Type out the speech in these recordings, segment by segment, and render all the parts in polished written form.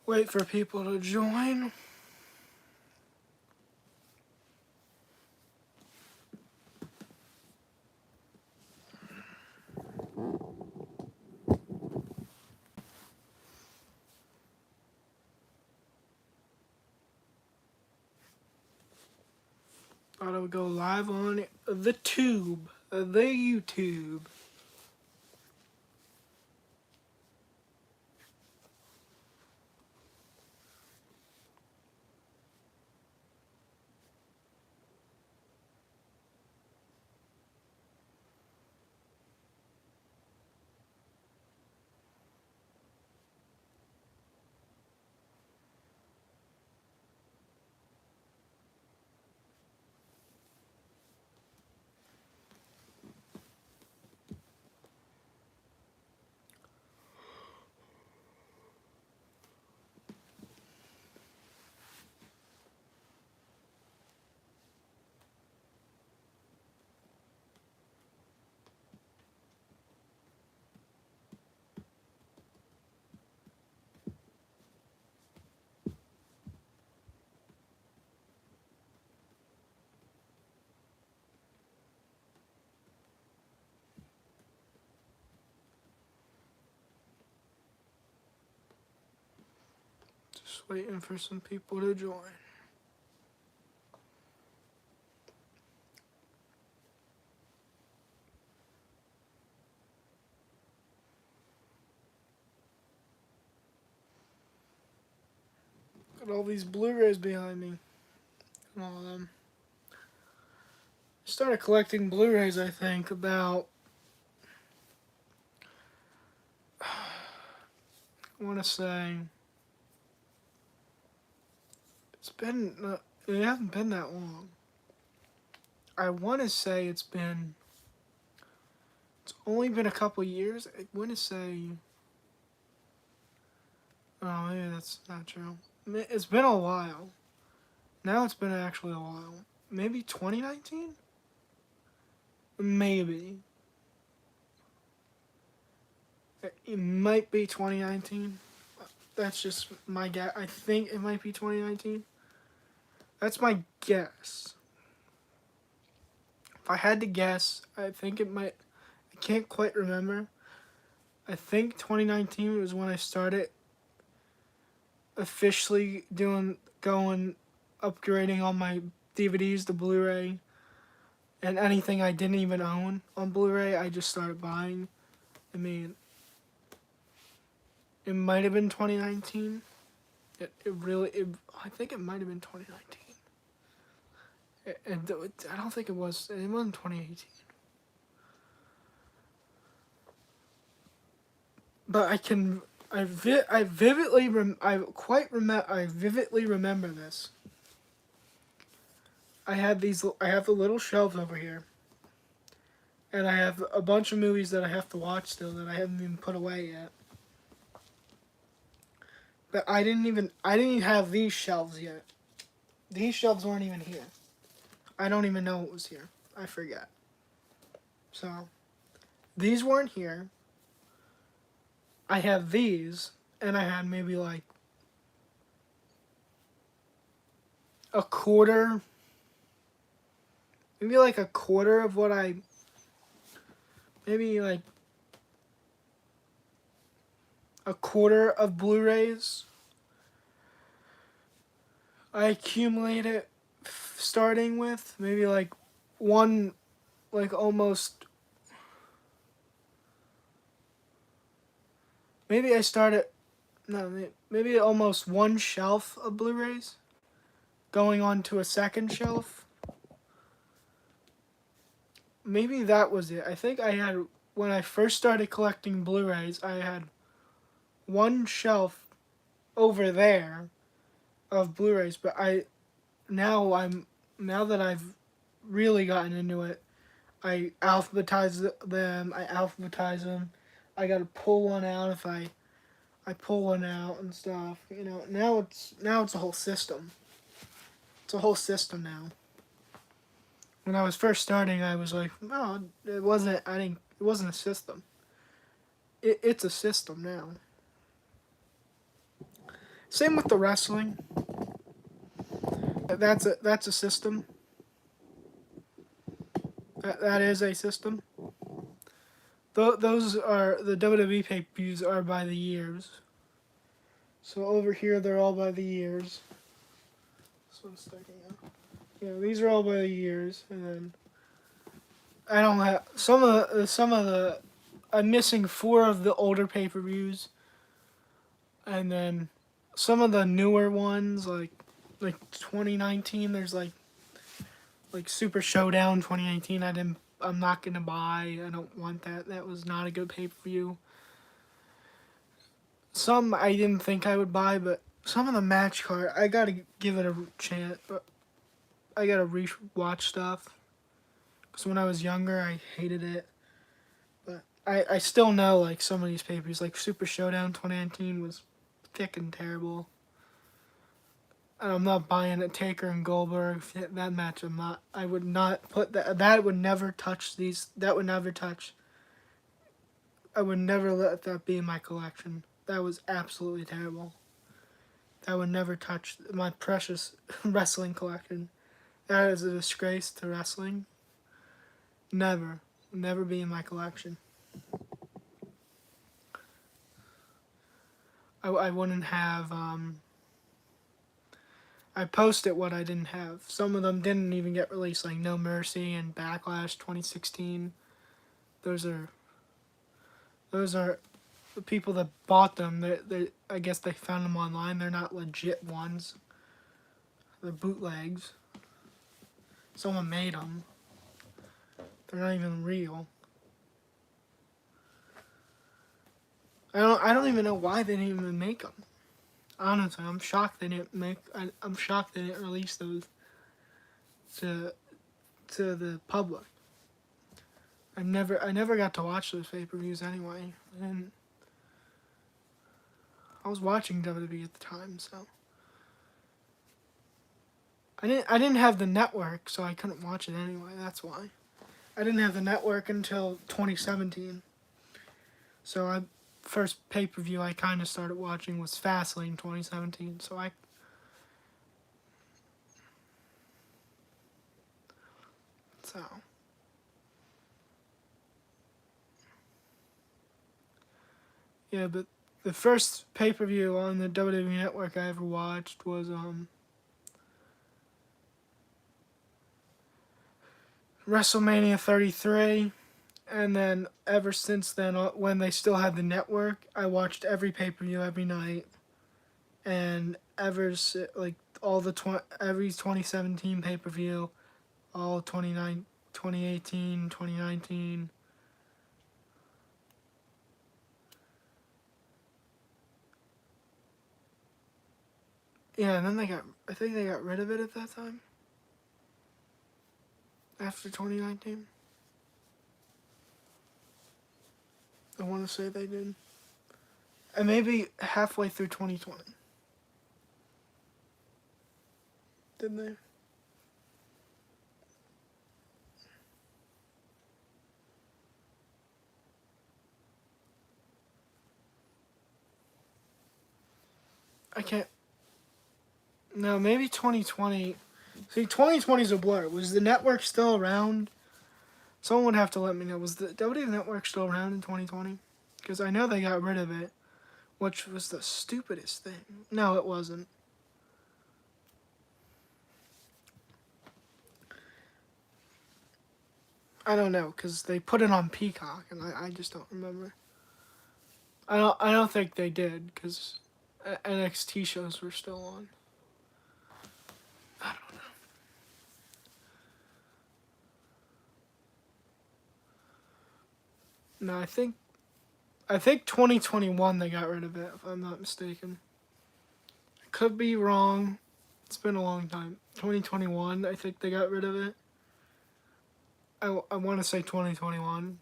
Wait for people to join. Thought I would go live on the tube, the YouTube. Just waiting for some people to join. Got all these Blu-rays behind me. And all of them. I started collecting Blu-rays, I think, about, I want to say, it hasn't been that long. I want to say it's only been a couple years. I want to say, oh, maybe that's not true. It's been a while. Now it's been actually a while. Maybe 2019? Maybe. It might be 2019. That's just my guess. I think it might be 2019. That's my guess. If I had to guess, I think it might. I can't quite remember. I think 2019 was when I started officially upgrading all my DVDs to Blu-ray, and anything I didn't even own on Blu-ray, I just started buying. I mean, it might have been 2019. I think it might have been 2019. I don't think it was. It wasn't 2018. But I vividly remember this. I have the little shelves over here, and I have a bunch of movies that I have to watch still that I haven't even put away yet. But I didn't even have these shelves yet. These shelves weren't even here. I don't even know what was here. I forget. So, these weren't here. I have these, and I had maybe like a quarter, maybe like a quarter of what maybe like a quarter of Blu-rays I accumulated starting with, maybe like one, like almost, maybe I started, no, maybe almost one shelf of Blu-rays going on to a second shelf. Maybe that was it. I think I had, when I first started collecting Blu-rays, I had one shelf over there of Blu-rays, but now that I've really gotten into it, I alphabetize them. I gotta pull one out if I pull one out and stuff. You know, now it's a whole system. It's a whole system now. When I was first starting, I was like, no, it wasn't. It wasn't a system. It's a system now. Same with the wrestling. That's a system. That is a system. Those are the WWE pay-per-views are by the years. So over here they're all by the years. This one's sticking out. Yeah, these are all by the years, and then I don't have some of the I'm missing 4 of the older pay-per-views, and then some of the newer ones like 2019. There's like Super Showdown 2019. I'm not gonna buy. I don't want that. That was not a good pay-per-view. Some I didn't think I would buy, but some of the match card I gotta give it a chance. But I gotta re-watch stuff. Because when I was younger, I hated it. But I still know like some of these pay-per-views, like Super Showdown 2019 was thick and terrible. And I'm not buying it. Taker and Goldberg, that match. I would not put that. That would never touch these. That would never touch. I would never let that be in my collection. That was absolutely terrible. That would never touch my precious wrestling collection. That is a disgrace to wrestling. Never. Never be in my collection. I wouldn't have. I posted what I didn't have. Some of them didn't even get released, like No Mercy and Backlash 2016. Those are the people that bought them. I guess they found them online. They're not legit ones. They're bootlegs. Someone made them. They're not even real. I don't even know why they didn't even make them. Honestly, I'm shocked they didn't make. I'm shocked they didn't release those to the public. I never got to watch those pay-per-views anyway, and I was watching WWE at the time, so I didn't have the network, so I couldn't watch it anyway. That's why I didn't have the network until 2017. So first pay-per-view I kind of started watching was Fastlane 2017. So yeah, but the first pay-per-view on the WWE network I ever watched was WrestleMania 33. And then ever since then, when they still had the network, I watched every pay-per-view every night. And like every 2017 pay-per-view, all 2018, 2019. Yeah, and then I think they got rid of it at that time. After 2019. I want to say they did. And maybe halfway through 2020. Didn't they? I can't. No, maybe 2020. See, 2020 is a blur. Was the network still around? Someone would have to let me know. Was the WWE Network still around in 2020? Because I know they got rid of it, which was the stupidest thing. No, it wasn't. I don't know, because they put it on Peacock, and I just don't remember. I don't think they did, because NXT shows were still on. I don't know. No, I think 2021 they got rid of it, if I'm not mistaken. I could be wrong. It's been a long time. 2021, I think they got rid of it. I want to say 2021.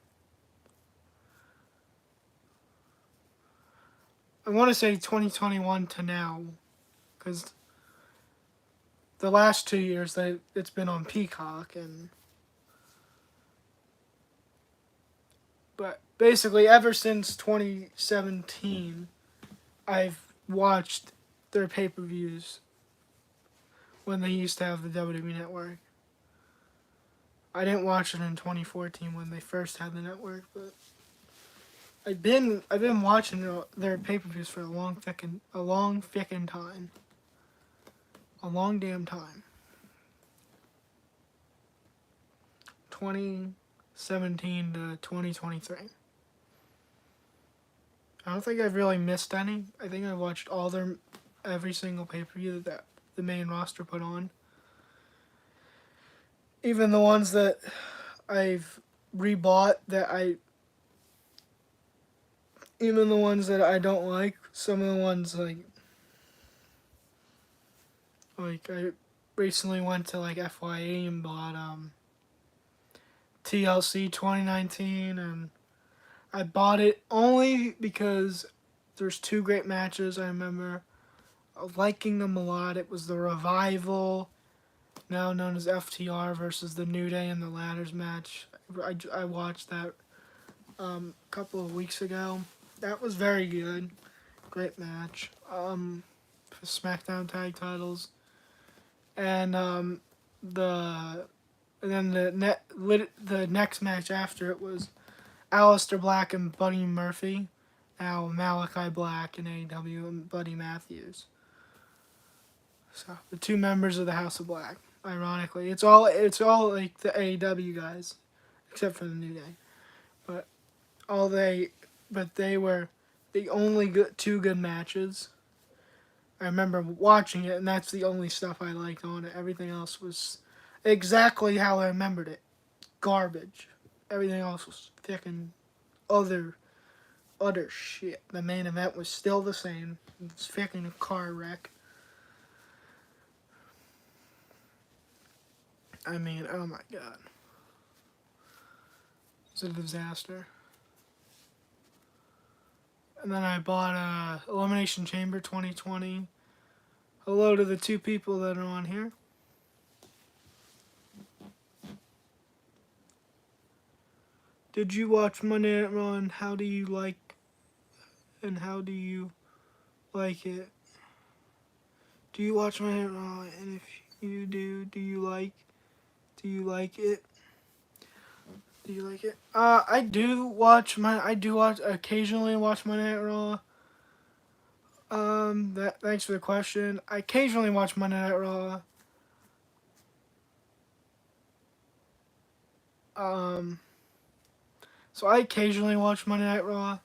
I want to say 2021 to now, because the last 2 years it's been on Peacock, but basically ever since 2017, I've watched their pay-per-views when they used to have the WWE Network. I didn't watch it in 2014 when they first had the network, but I've been watching their pay-per-views for a long fickin' time. A long damn time. 2017 to 2023. I don't think I've really missed any. I think I watched every single pay-per-view that the main roster put on. Even the ones that I've rebought even the ones that I don't like, some of the ones like I recently went to like FYE and bought TLC 2019, and I bought it only because there's two great matches. I remember liking them a lot. It was the Revival, now known as FTR, versus the New Day in the Ladders match. I watched that a couple of weeks ago. That was very good. Great match. For SmackDown tag titles. And the next match after it was Aleister Black and Buddy Murphy. Now Malachi Black in AEW and Buddy Matthews. So the two members of the House of Black. Ironically, it's all like the AEW guys, except for the New Day. But they were the only two good matches. I remember watching it, and that's the only stuff I liked on it. Everything else was exactly how I remembered it. Garbage. Everything else was fucking utter shit. The main event was still the same. It's fucking a car wreck. I mean, oh my god. It's a disaster. And then I bought Elimination Chamber 2020. Hello to the two people that are on here. Did you watch Monday Night Raw, and how do you like it? Do you watch Monday Night Raw, and if you do you like it? Do you like it? I do occasionally watch Monday Night Raw. Thanks for the question. I occasionally watch Monday Night Raw. So I occasionally watch Monday Night Raw.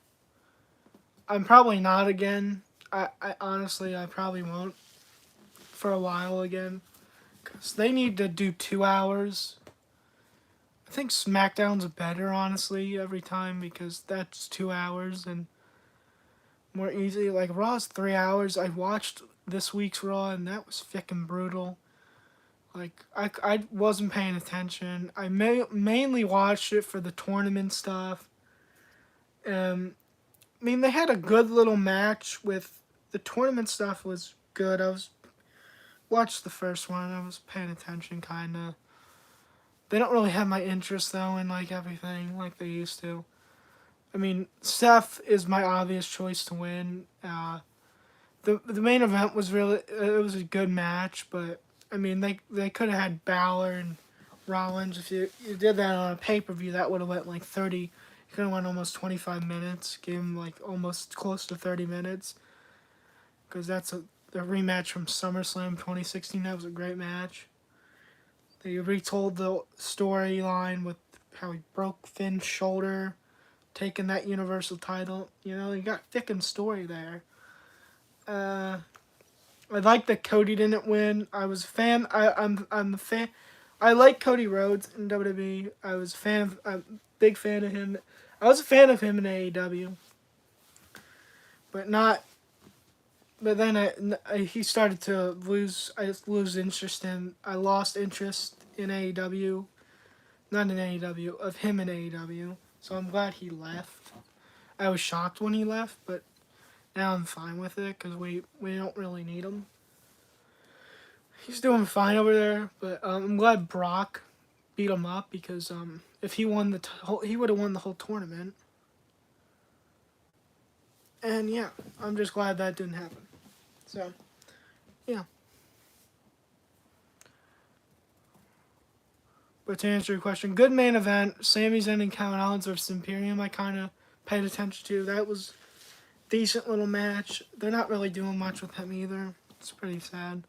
I'm probably not again. I honestly, I probably won't for a while again. Because they need to do 2 hours. I think SmackDown's better, honestly, every time, because that's 2 hours and more easy. Like, Raw's 3 hours. I watched this week's Raw, and that was fucking brutal. Like, I wasn't paying attention. I mainly watched it for the tournament stuff. I mean, they had a good little match with... The tournament stuff was good. Watched the first one. I was paying attention, kind of. They don't really have my interest, though, in, like, everything like they used to. I mean, Seth is my obvious choice to win. The main event was it was a good match, but, I mean, they could have had Balor and Rollins. If you did that on a pay-per-view, that would have went, like, 30... You could have went almost 25 minutes. Gave them, like, almost close to 30 minutes. Because that's the rematch from SummerSlam 2016. That was a great match. They retold the storyline with how he broke Finn's shoulder, taking that Universal title. You know, you got thick story there. I like that Cody didn't win. I was a fan. I'm a fan. I like Cody Rhodes in WWE. I'm a big fan of him. I was a fan of him in AEW. But then he started to lose. I lost interest in AEW, not in AEW, of him in AEW. So I'm glad he left. I was shocked when he left, but now I'm fine with it because we don't really need him. He's doing fine over there, but I'm glad Brock beat him up because if he won he would have won the whole tournament. And yeah, I'm just glad that didn't happen. So, yeah. But to answer your question, good main event. Sami Zayn and Kevin Owens versus Imperium. I kind of paid attention to. That was decent little match. They're not really doing much with him either. It's pretty sad.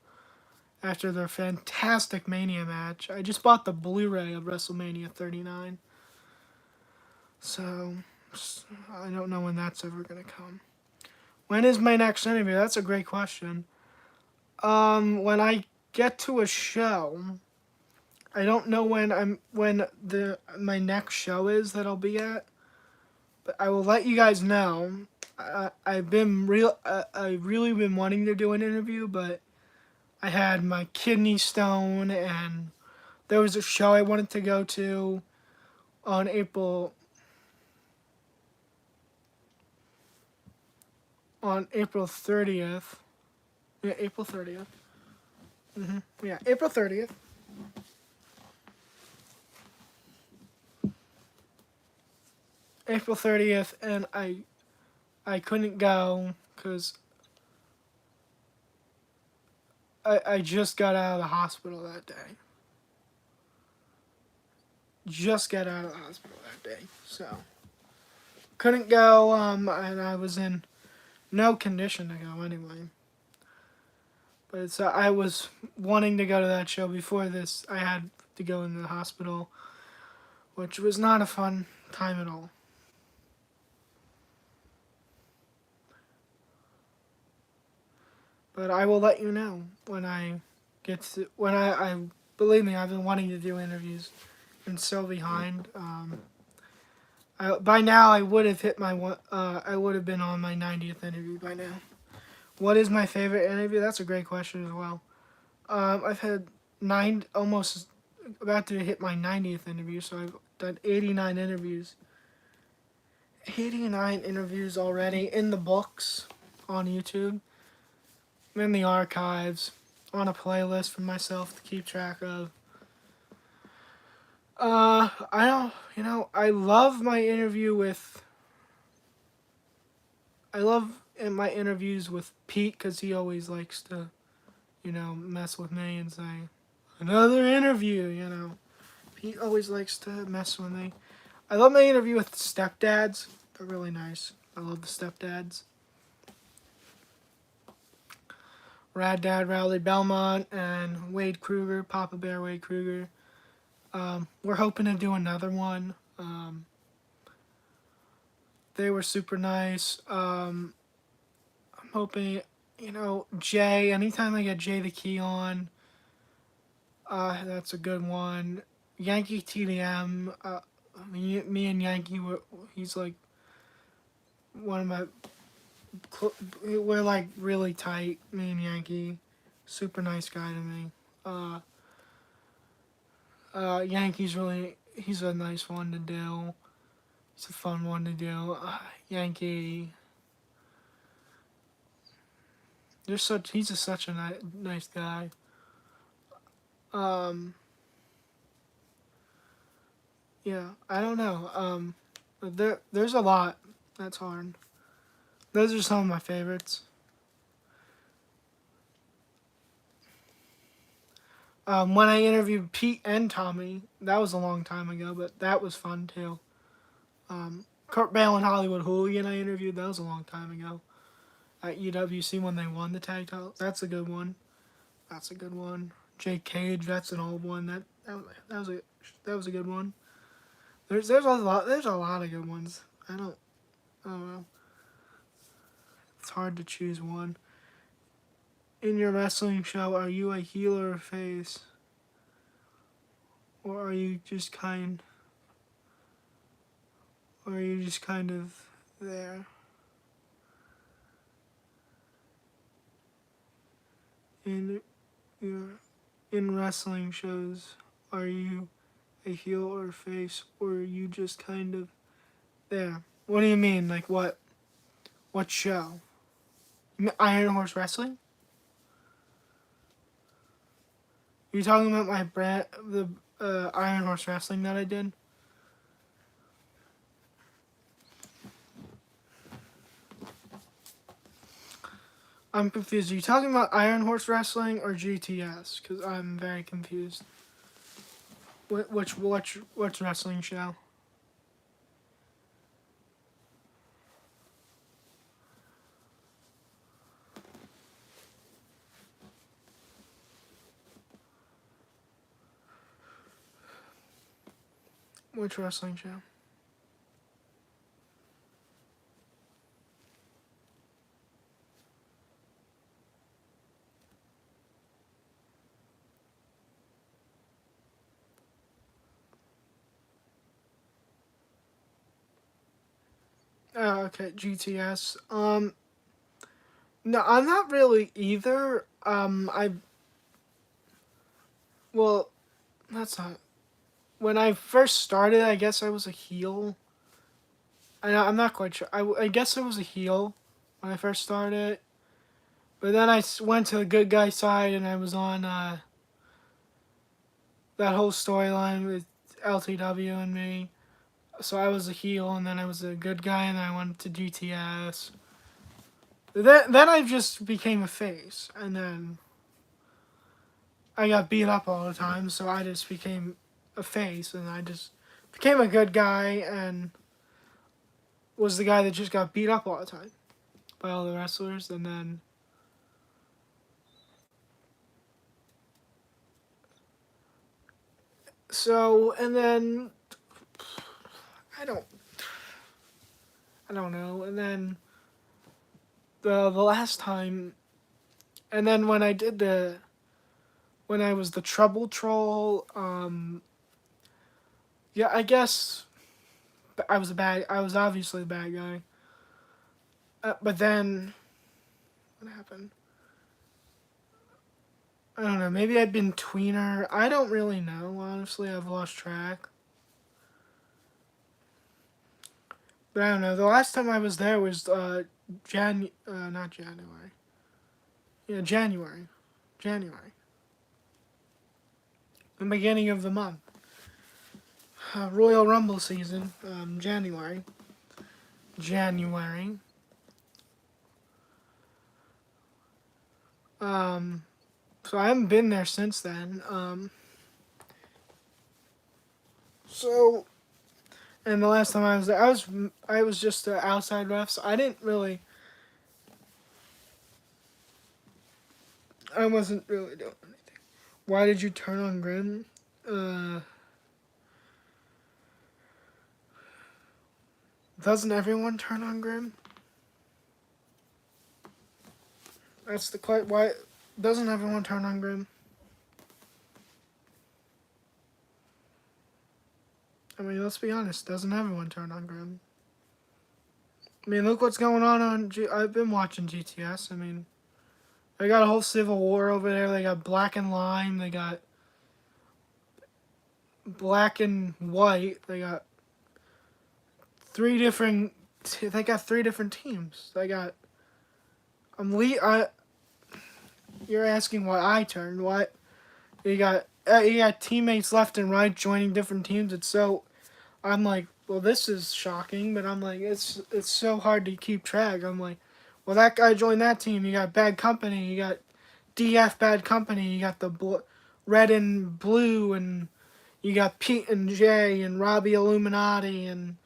After their fantastic Mania match, I just bought the Blu-ray of WrestleMania 39. So I don't know when that's ever gonna come. When is my next interview? That's a great question. When I get to a show, I don't know when the my next show is that I'll be at, but I will let you guys know. I've really been wanting to do an interview, but I had my kidney stone, and there was a show I wanted to go to on April 30th. Yeah, April 30th. Yeah, April 30th. April 30th, and I couldn't go because I just got out of the hospital that day. Just got out of the hospital that day, so couldn't go. And I was in no condition to go anyway. But I was wanting to go to that show before this. I had to go into the hospital, which was not a fun time at all. But I will let you know when I get to I believe me, I've been wanting to do interviews and so behind. By now I would have hit my I would have been on my 90th interview by now. What is my favorite interview? That's a great question as well. I've had almost about to hit my 90th interview, so I've done 89 interviews. 89 interviews already in the books on YouTube, in the archives, on a playlist for myself to keep track of. I don't, I love my interview with. I love in my interviews with Pete because he always likes to, mess with me and say, another interview. Pete always likes to mess with me. I love my interview with stepdads. They're really nice. I love the stepdads. Rad Dad Rowley Belmont and Wade Kruger, Papa Bear Wade Kruger. We're hoping to do another one. They were super nice. I'm hoping, Jay, anytime I get Jay the Key on, that's a good one. Yankee TDM, me and Yankee, he's like one of my, we're like really tight, me and Yankee. Super nice guy to me. Yankee's he's a nice one to do. It's a fun one to do. Yankee, he's such a nice guy. Yeah, I don't know. There's a lot. That's hard. Those are some of my favorites. When I interviewed Pete and Tommy, that was a long time ago, but that was fun too. Kurt Bale and Hollywood Hooligan I interviewed, that was a long time ago. At UWC when they won the tag title, that's a good one. That's a good one. Jake Cage, that's an old one. That was a good one. There's a lot of good ones. I don't know. It's hard to choose one. In your wrestling show, are you a heel or a face? Or are you just kind of there? In wrestling shows, are you a heel or a face, or are you just kind of there? What do you mean? Like what? What show? You mean Iron Horse Wrestling? Are you talking about my the Iron Horse Wrestling that I did? I'm confused. Are you talking about Iron Horse Wrestling or GTS? Because I'm very confused. Which wrestling show? Which wrestling show? Oh, okay, GTS. No, I'm not really either. Well, that's not. When I first started, I guess I was a heel. I'm not quite sure. I guess I was a heel when I first started. But then I went to the good guy side and I was on that whole storyline with LTW and me. So I was a heel and then I was a good guy and then I went to GTS. Then I just became a face and then I got beat up all the time, so I just became a face and I just became a good guy and was the guy that just got beat up all the time by all the wrestlers. And then and then I don't know. And then the last time, and then when I was the Trouble Troll, yeah, I guess I was obviously the bad guy. But then what happened? I don't know. Maybe I've been tweener. I don't really know. Honestly, I've lost track. But I don't know. The last time I was there was not January. Yeah, January. January. The beginning of the month. Royal Rumble season. January. January. So I haven't been there since then. So and the last time I was there, I was just an outside ref, so I didn't really. I wasn't really doing anything. Why did you turn on Grim? Doesn't everyone turn on Grim? That's the quite why. Doesn't everyone turn on Grim? I mean, let's be honest. Doesn't everyone turn on Grim? I mean, look what's going on I've been watching GTS. I mean, they got a whole civil war over there. They got black and lime. They got black and white. They got three different. They got three different teams. They got. You're asking why I turned. What? You got teammates left and right joining different teams. It's so. I'm like, well, this is shocking, but I'm like, it's so hard to keep track. I'm like, well, that guy joined that team. You got Bad Company. You got DF Bad Company. You got the red and blue, and you got Pete and Jay and Robbie Illuminati, and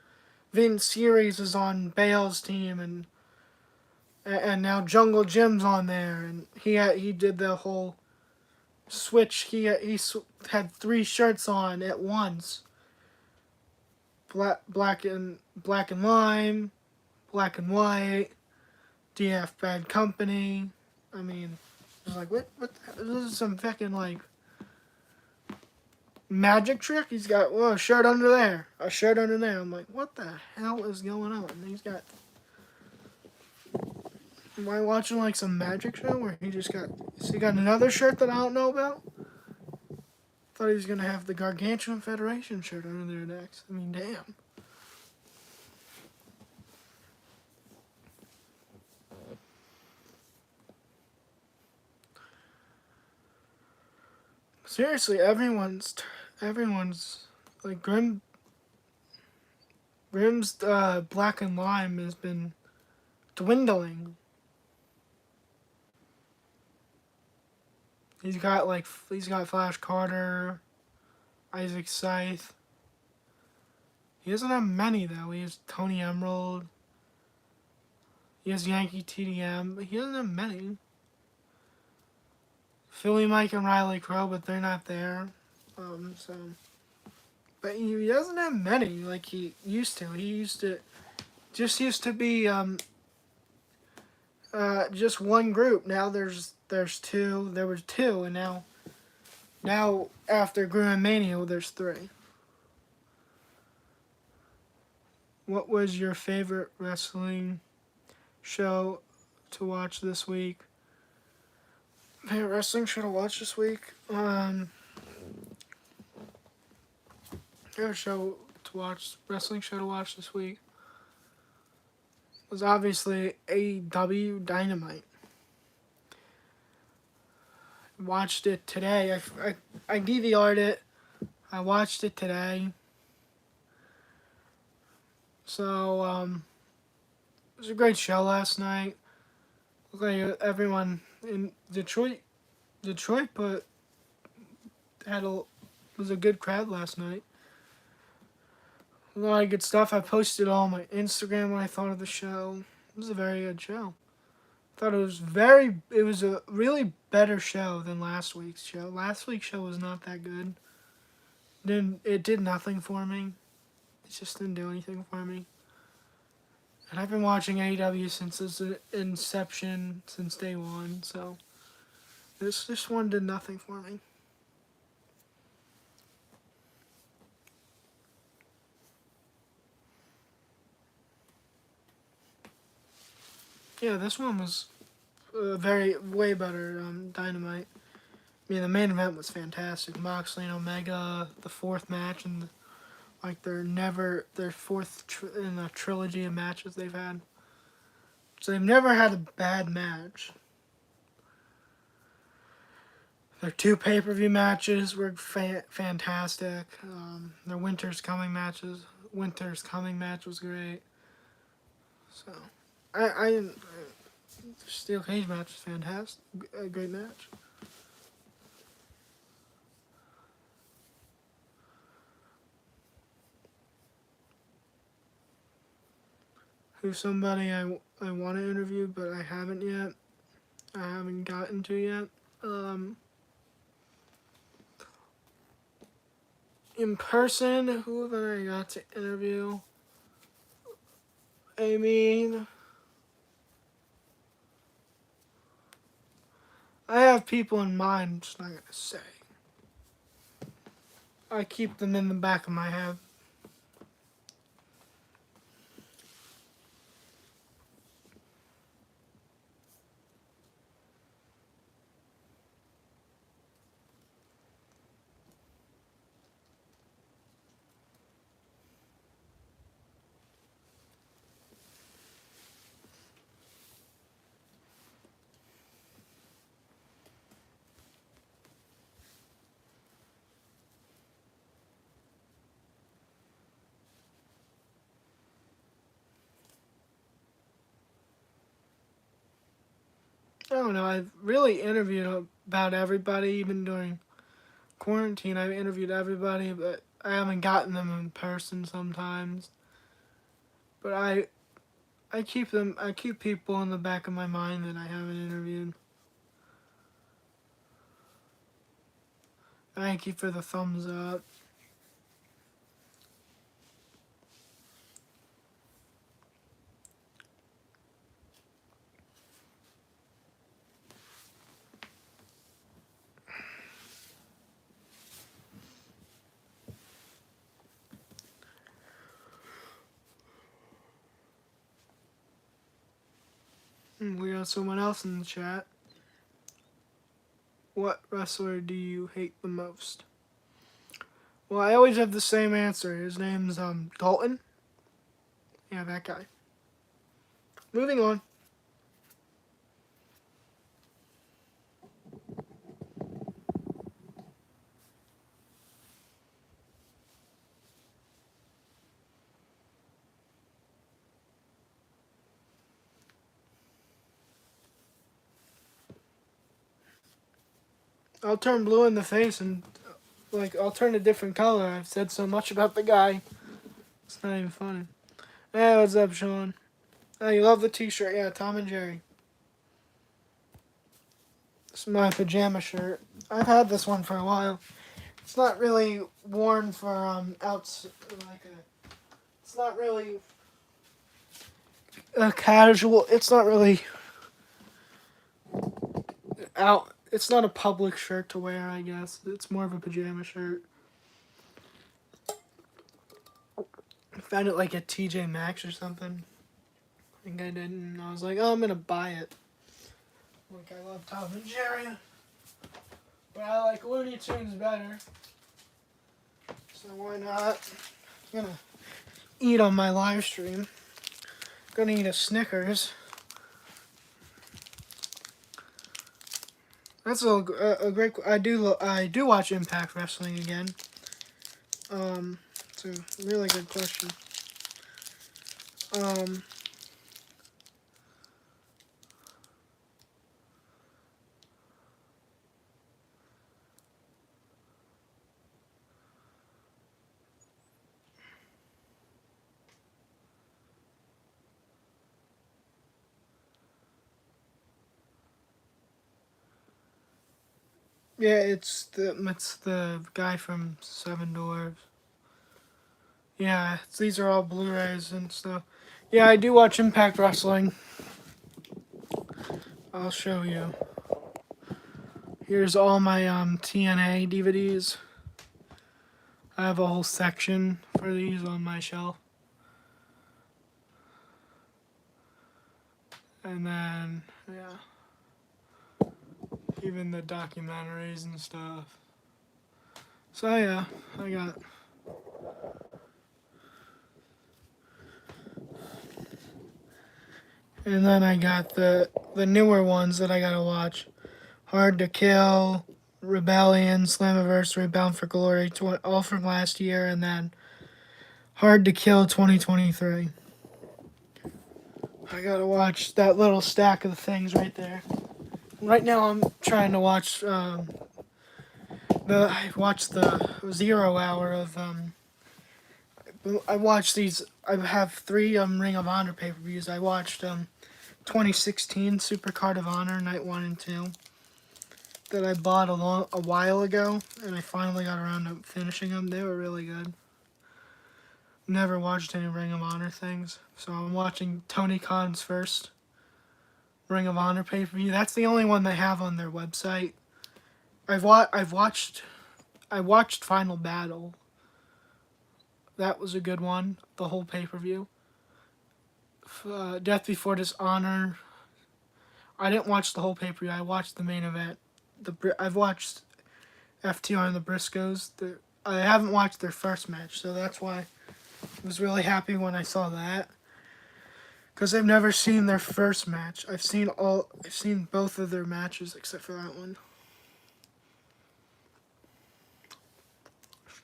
Vince Series is on Bale's team, and now Jungle Jim's on there, and he did the whole switch. Had three shirts on at once. Black and lime, black and white, DF Bad Company. I mean, it's like this is some fucking like magic trick. He's got a shirt under there, a shirt under there. I'm like, what the hell is going on? And he's got. Am I watching like some magic show where he got another shirt that I don't know about? Thought he was gonna have the Gargantuan Federation shirt under there next. I mean, damn. Seriously, everyone's like Grim's black and lime has been dwindling. He's got Flash Carter, Isaac Scythe. He doesn't have many though. He has Tony Emerald. He has Yankee TDM, but he doesn't have many. Philly Mike and Riley Crow, but they're not there. So, but he doesn't have many like he used to. He used to be just one group. Now there's two. There was two, and now after Gruen Mania, there's three. What was your favorite wrestling show to watch this week? Favorite wrestling show to watch this week? Favorite wrestling show to watch this week was obviously AEW Dynamite. Watched it today. I DVR'd it. I watched it today. So, it was a great show last night. Looked like everyone in Detroit was a good crowd last night. A lot of good stuff. I posted all on my Instagram what I thought of the show. It was a very good show. I thought it was a really better show than last week's show. Last week's show was not that good. It did nothing for me. It just didn't do anything for me. And I've been watching AEW since its inception, since day one, so this one did nothing for me. Yeah, this one was way better Dynamite. I mean, the main event was fantastic. Moxley and Omega, the fourth match, and their fourth in a trilogy of matches they've had. So they've never had a bad match. Their two pay-per-view matches were fantastic. Their Winter's Coming match was great. So, the Steel Cage match was fantastic. A great match. Who's somebody I want to interview, but I haven't yet. I haven't gotten to yet. In person, who have I got to interview? I mean, I have people in mind, I'm just not going to say. I keep them in the back of my head. I don't know, I've really interviewed about everybody, even during quarantine. I've interviewed everybody, but I haven't gotten them in person sometimes. But I keep people in the back of my mind that I haven't interviewed. Thank you for the thumbs up. We got someone else in the chat. What wrestler do you hate the most? Well, I always have the same answer. His name's Dalton. Yeah, that guy. Moving on. I'll turn blue in the face and like I'll turn a different color. I've said so much about the guy. It's not even funny. Hey, what's up, Sean? Oh, you love the T-shirt? Yeah, Tom and Jerry. It's my pajama shirt. I've had this one for a while. It's not really worn for outs like a. It's not really a casual. It's not really out. It's not a public shirt to wear. I guess it's more of a pajama shirt. I found it like at TJ Maxx or something. I think I did, and I was like, oh, I'm gonna buy it. Like I love Tom and Jerry, but I like Looney Tunes better. So why not? I'm gonna eat on my live stream. Gonna eat a Snickers. That's a great. I do watch Impact Wrestling again. It's a really good question. Um, yeah, it's the guy from Seven Dwarfs. Yeah, these are all Blu-rays and stuff. Yeah, I do watch Impact Wrestling. I'll show you. Here's all my TNA DVDs. I have a whole section for these on my shelf. And then, yeah, even the documentaries and stuff. So yeah, I got. And then I got the newer ones that I gotta watch. Hard to Kill, Rebellion, Slammiversary, Bound for Glory, all from last year, and then Hard to Kill 2023. I gotta watch that little stack of things right there. Right now I'm trying to watch I watched the 0 hour of I watched these. I have 3 Ring of Honor pay-per-views. I watched 2016 Super Card of Honor Night 1 and 2 that I bought a while ago, and I finally got around to finishing them. They were really good. Never watched any Ring of Honor things, so I'm watching Tony Khan's first Ring of Honor pay-per-view. That's the only one they have on their website. I've watched Final Battle. That was a good one. The whole pay-per-view. Death Before Dishonor. I didn't watch the whole pay-per-view. I watched the main event. I've watched FTR and the Briscoes. I haven't watched their first match, so that's why I was really happy when I saw that. Because I've never seen their first match. I've seen both of their matches except for that one.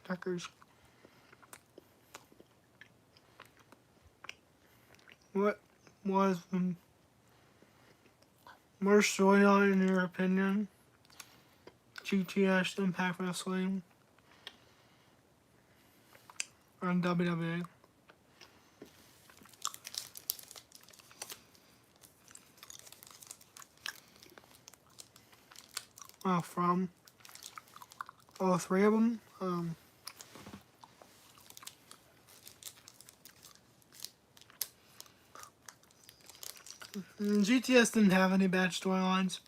Snickers. What was the worst storyline in your opinion? GTS, Impact Wrestling, and WWE. From all 3 of them. GTS didn't have any bad storylines.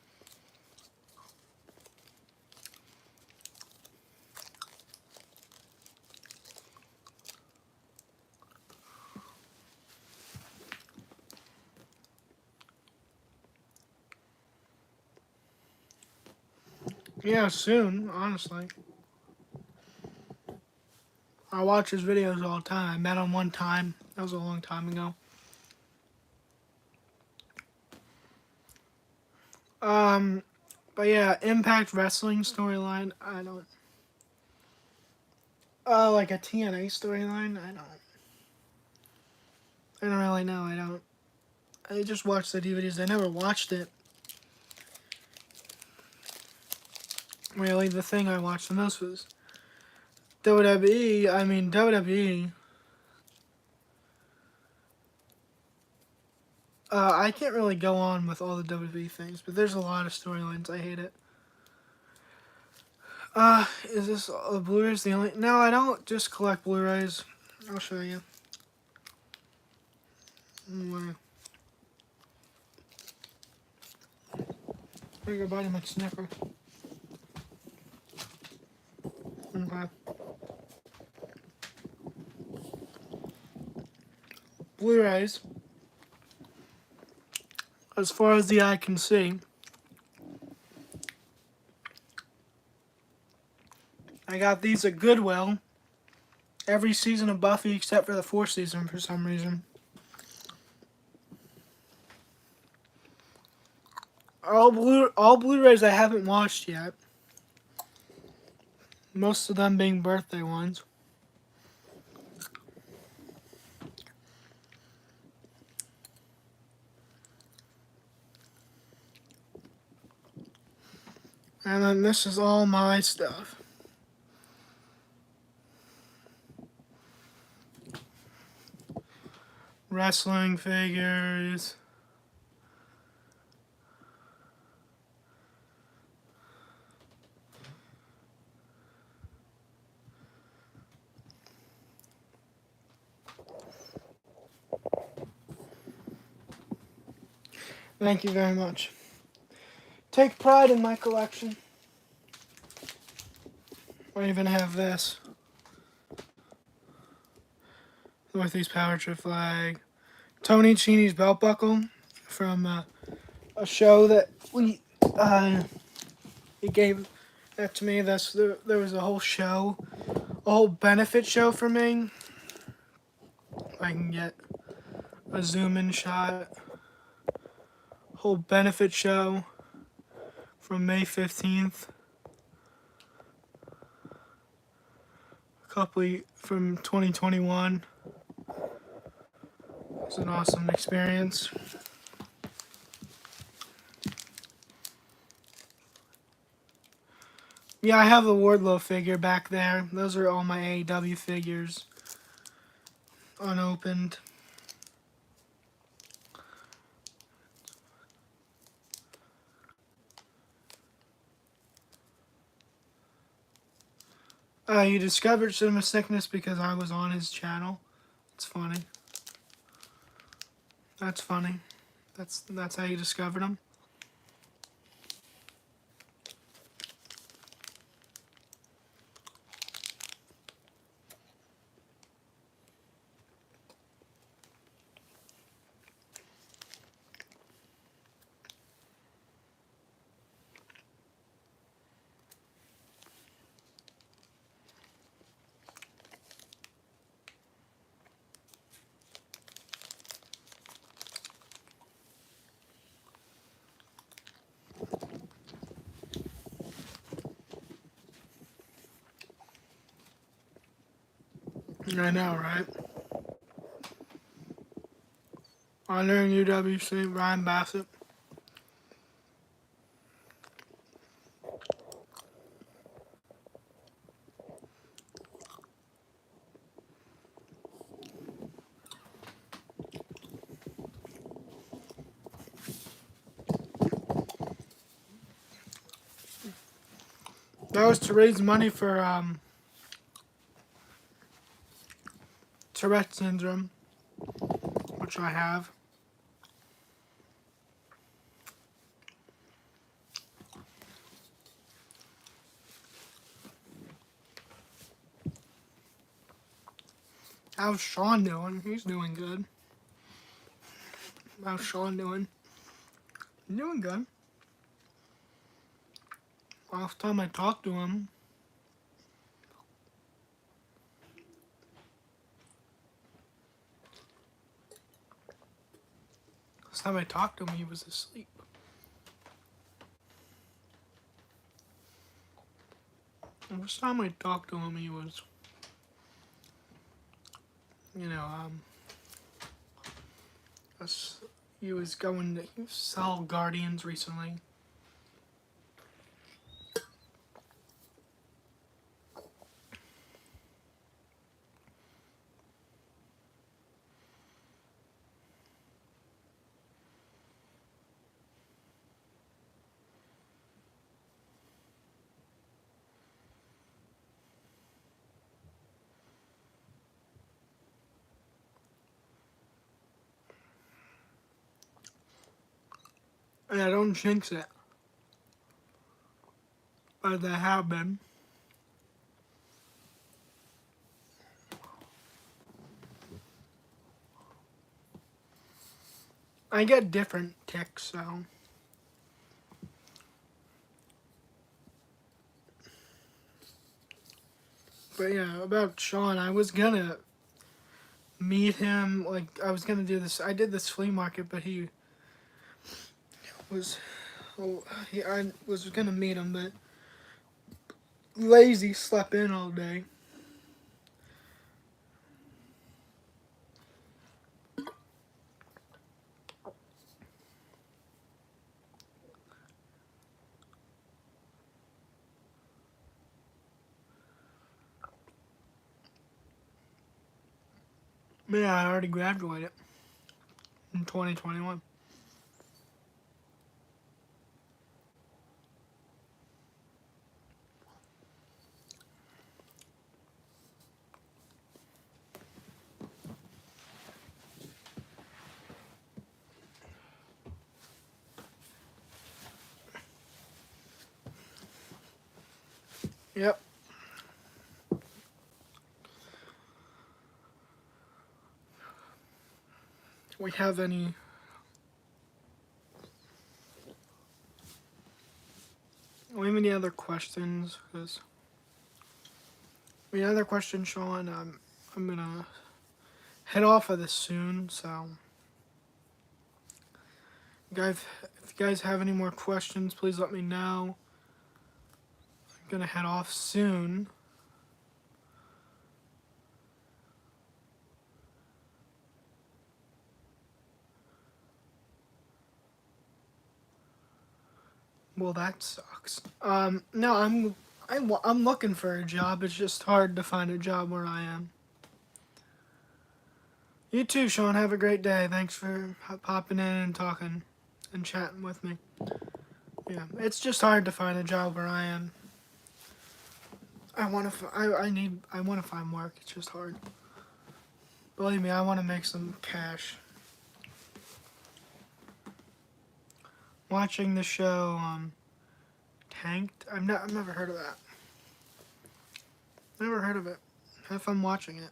Yeah, soon, honestly. I watch his videos all the time. I met him one time. That was a long time ago. But yeah, Impact Wrestling storyline, I don't. Like a TNA storyline, I don't really know. I don't. I just watched the DVDs. I never watched it. Really, the thing I watched the most was WWE. I mean, WWE. I can't really go on with all the WWE things, but there's a lot of storylines. I hate it. Is this Blu-rays the only? No, I don't just collect Blu-rays. I'll show you. Where? Where you biting my snicker? Okay. Blu-rays, as far as the eye can see, I got these at Goodwill. Every season of Buffy except for the fourth season for some reason. All Blu-rays I haven't watched yet. Most of them being birthday ones. And then this is all my stuff. Wrestling figures. Thank you very much. Take pride in my collection. I even have this. Northeast Power Trip flag. Tony Cini's belt buckle from a show that he gave that to me. There was a whole show, a whole benefit show for me. If I can get a zoom in shot. Whole benefit show from May 15th. From 2021. It's an awesome experience. Yeah, I have the Wardlow figure back there. Those are all my AEW figures. Unopened. You discovered Cinema Sickness because I was on his channel. It's funny. That's funny. That's how you discovered him. I know, right? Honoring UWC, Ryan Bassett. That was to raise money for Tourette syndrome, which I have. How's Sean doing? He's doing good. How's Sean doing? Doing good. Last time I talked to him, he was asleep. Last time I talked to him, he was, he was going to sell Guardians recently. And I don't jinx it. But they have been. I get different ticks, so. But yeah, about Sean, I was gonna meet him. Like, I was gonna do this. I did this flea market, but he was. I was gonna meet him, but lazy slept in all day. But yeah, I already graduated in 2021. Yep. We have any other questions? Because any other questions, Sean? I'm gonna head off of this soon. So, guys, if you guys have any more questions, please let me know. I'm gonna head off soon. Well, that sucks. No, I'm looking for a job. It's just hard to find a job where I am. You too, Sean. Have a great day. Thanks for popping in and talking and chatting with me. Yeah, it's just hard to find a job where I am. I want to find work. It's just hard. Believe me, I want to make some cash. Watching the show, Tanked. I've never heard of that. Never heard of it. Have fun watching it.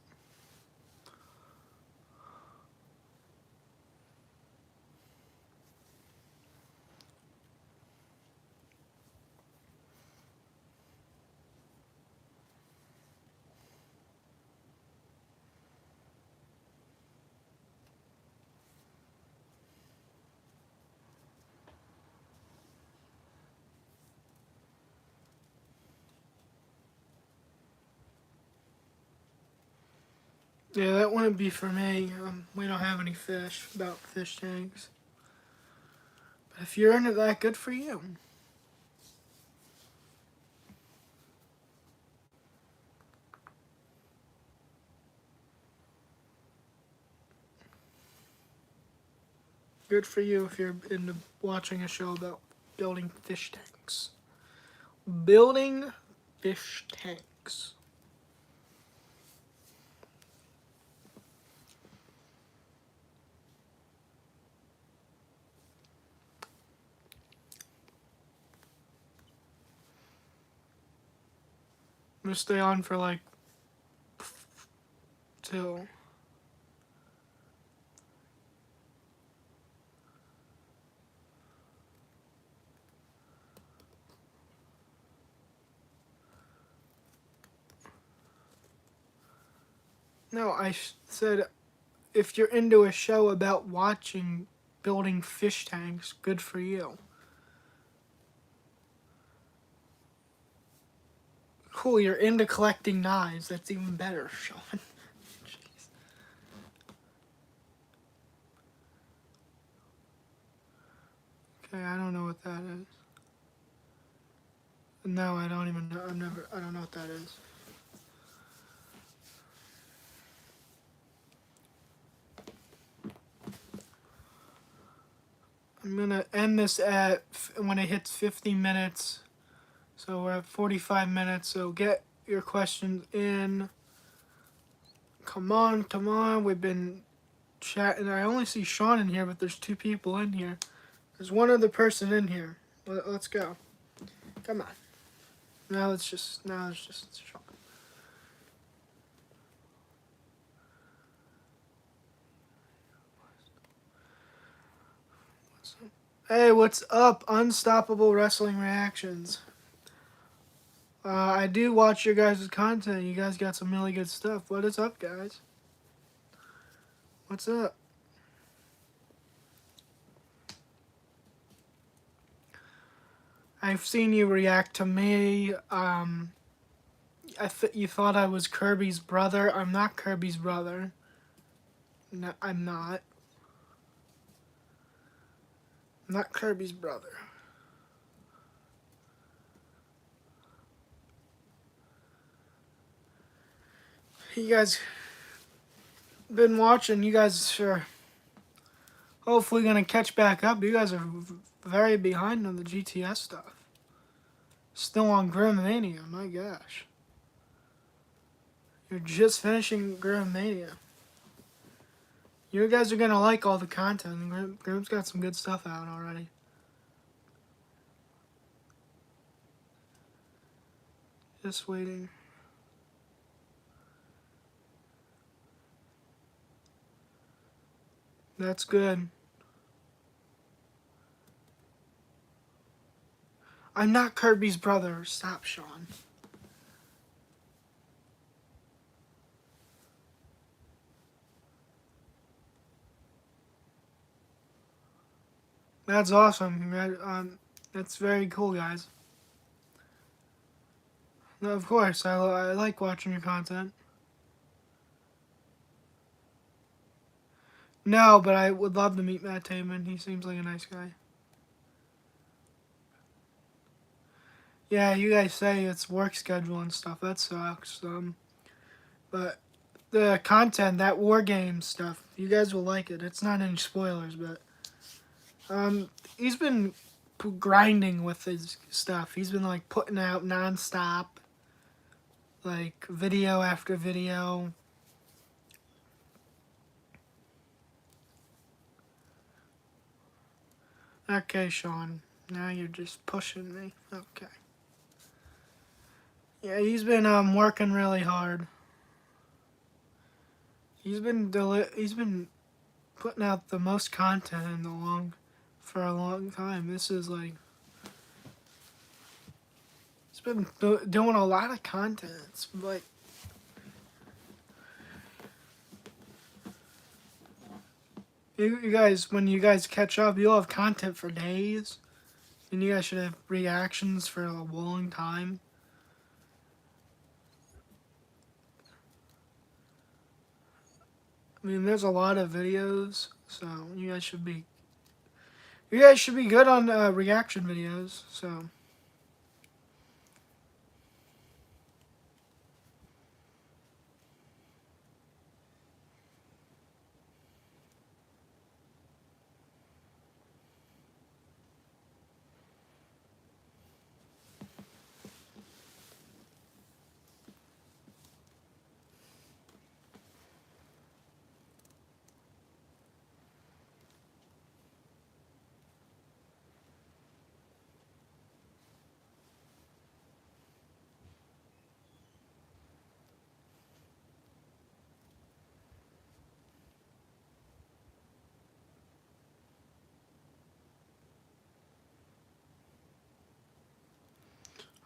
Yeah, that wouldn't be for me. We don't have any fish, about fish tanks. But if you're into that, good for you. Good for you if you're into watching a show about building fish tanks. Building fish tanks. I'm gonna stay on for like till. No, said if you're into a show about watching building fish tanks, good for you. Cool, you're into collecting knives. That's even better, Sean. Jeez. Okay, I don't know what that is. No, I don't even know. I don't know what that is. I'm gonna end this at when it hits 50 minutes. So we're at 45 minutes. So get your questions in. Come on, come on. We've been chatting. I only see Sean in here, but there's two people in here. There's one other person in here. Let's go. Come on. Now it's just Sean. Hey, what's up? Unstoppable Wrestling Reactions. I do watch your guys' content. You guys got some really good stuff. What is up, guys? What's up? I've seen you react to me. You thought I was Kirby's brother. I'm not Kirby's brother. No, I'm not. I'm not Kirby's brother. You guys been watching. You guys are hopefully gonna catch back up. You guys are very behind on the GTS stuff. Still on Grim Mania. My gosh. You're just finishing Grim Mania. You guys are gonna like all the content. Grim's got some good stuff out already. Just waiting. That's good. I'm not Kirby's brother. Stop, Sean. That's awesome. That's very cool, guys. No, of course, I like watching your content. No, but I would love to meet Matt Taven. He seems like a nice guy. Yeah, you guys say it's work schedule and stuff. That sucks. But the content, that war game stuff, you guys will like it. It's not any spoilers, but he's been grinding with his stuff. He's been like putting out nonstop, like video after video. Okay, Sean. Now you're just pushing me. Okay. Yeah, he's been working really hard. He's been putting out the most content for a long time. This is like he's been doing a lot of content. It's like you guys, when you guys catch up, you'll have content for days, and you guys should have reactions for a long time. I mean, there's a lot of videos, so you guys should be good on reaction videos. So.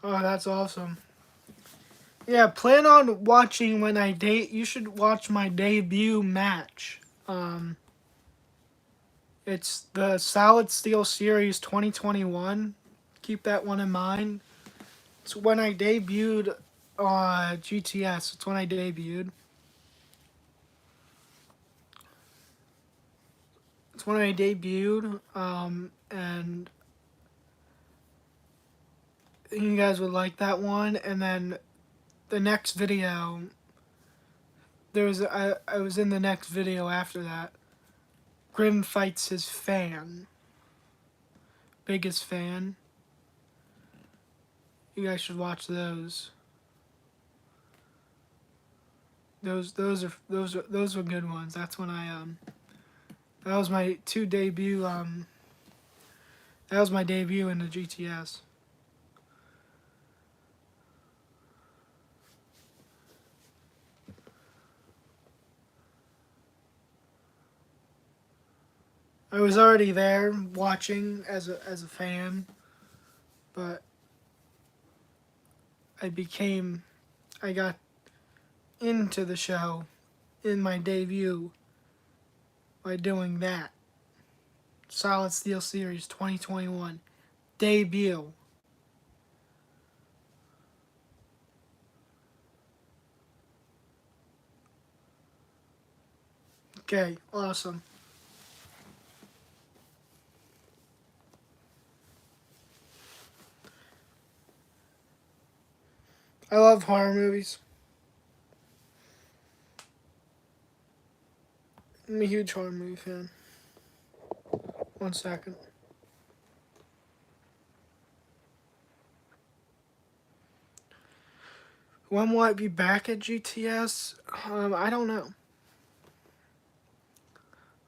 Oh, that's awesome. Yeah, plan on watching when I date. You should watch my debut match. It's the Solid Steel Series 2021. Keep that one in mind. It's when I debuted GTS. It's when I debuted. It's when I debuted. And you guys would like that one. And then the next video, I was in the next video after that. Grim fights his fan. Biggest fan. You guys should watch those. Those were good ones. That's when that was my 2 debut That was my debut in the GTS. I was already there watching as a fan, but I got into the show in my debut by doing that. Solid Steel Series 2021 debut. Okay, awesome. I love horror movies. I'm a huge horror movie fan. 1 second. When will I be back at GTS? I don't know.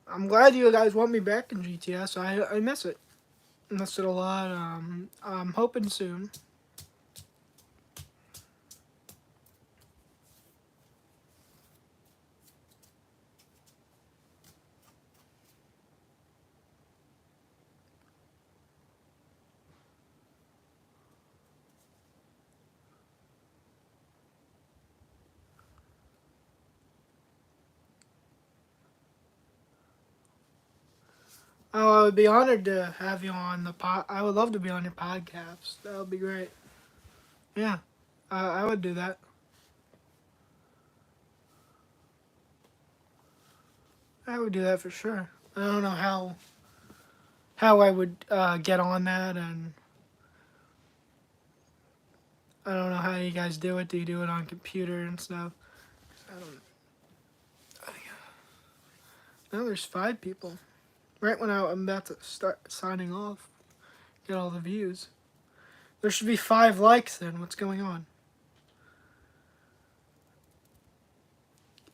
I'm glad you guys want me back in GTS. I miss it. Miss it a lot. I'm hoping soon. Oh, I would be honored to have you on the pod. I would love to be on your podcast. That would be great. Yeah, I would do that. I would do that for sure. I don't know how I would get on that, and I don't know how you guys do it. Do you do it on computer and stuff? I don't. No, there's 5 people. Right when I'm about to start signing off, get all the views. There should be 5 likes then. What's going on?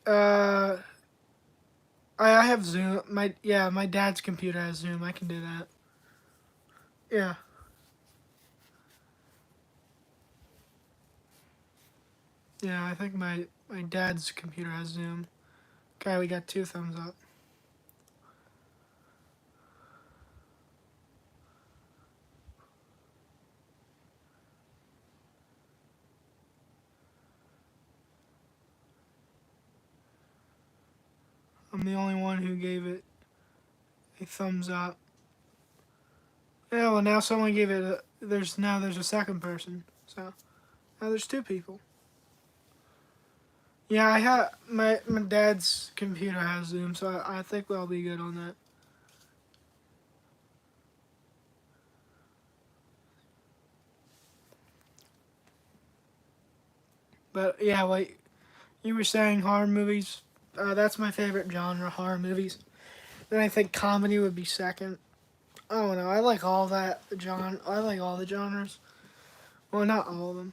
Uh, I have Zoom. My dad's computer has Zoom. I can do that. Yeah. Yeah, I think my dad's computer has Zoom. Okay, we got 2 thumbs up. I'm the only one who gave it a thumbs up. Yeah, well now someone gave it there's a second person. So now there's 2 people. Yeah, I have my dad's computer has Zoom, so I think we'll be good on that. But yeah, like you were saying, horror movies. That's my favorite genre, horror movies. Then I think comedy would be second. I don't know. I like all that genre. I like all the genres. Well, not all of them.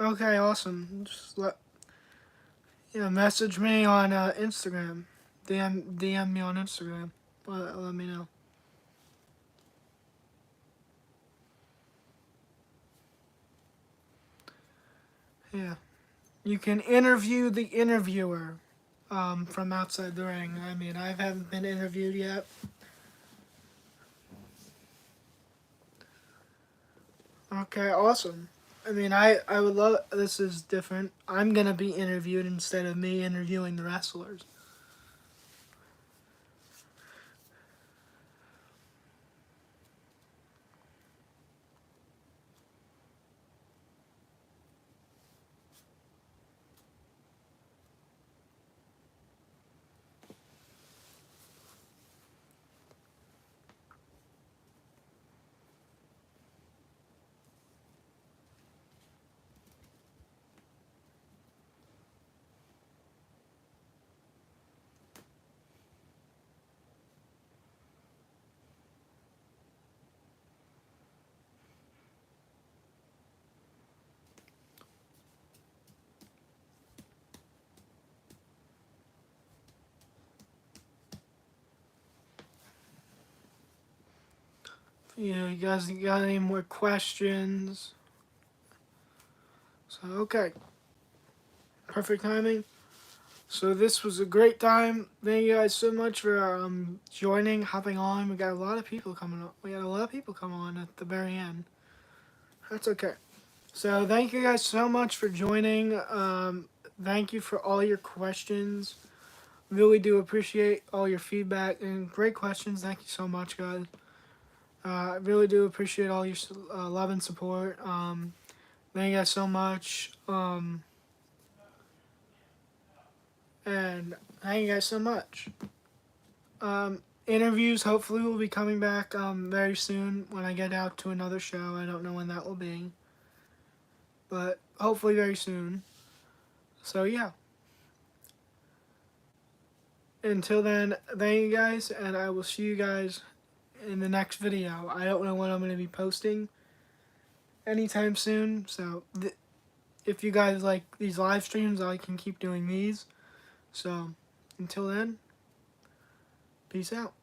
Okay, awesome. Just message me on Instagram. DM me on Instagram. Let me know. Yeah, you can interview the interviewer from outside the ring. I mean, I haven't been interviewed yet. Okay, awesome. I mean, I would love. This is different. I'm gonna be interviewed instead of me interviewing the wrestlers. You guys got any more questions? So, okay. Perfect timing. So this was a great time. Thank you guys so much for joining, hopping on. We got a lot of people coming up. We had a lot of people come on at the very end. That's okay. So thank you guys so much for joining. Thank you for all your questions. Really do appreciate all your feedback and great questions. Thank you so much, guys. I really do appreciate all your love and support. Thank you guys so much. And thank you guys so much. Interviews hopefully will be coming back very soon when I get out to another show. I don't know when that will be, but hopefully very soon. So yeah. Until then, thank you guys, and I will see you guys in the next video. I don't know when I'm going to be posting anytime soon, so if you guys like these live streams, I can keep doing these. So until then, peace out.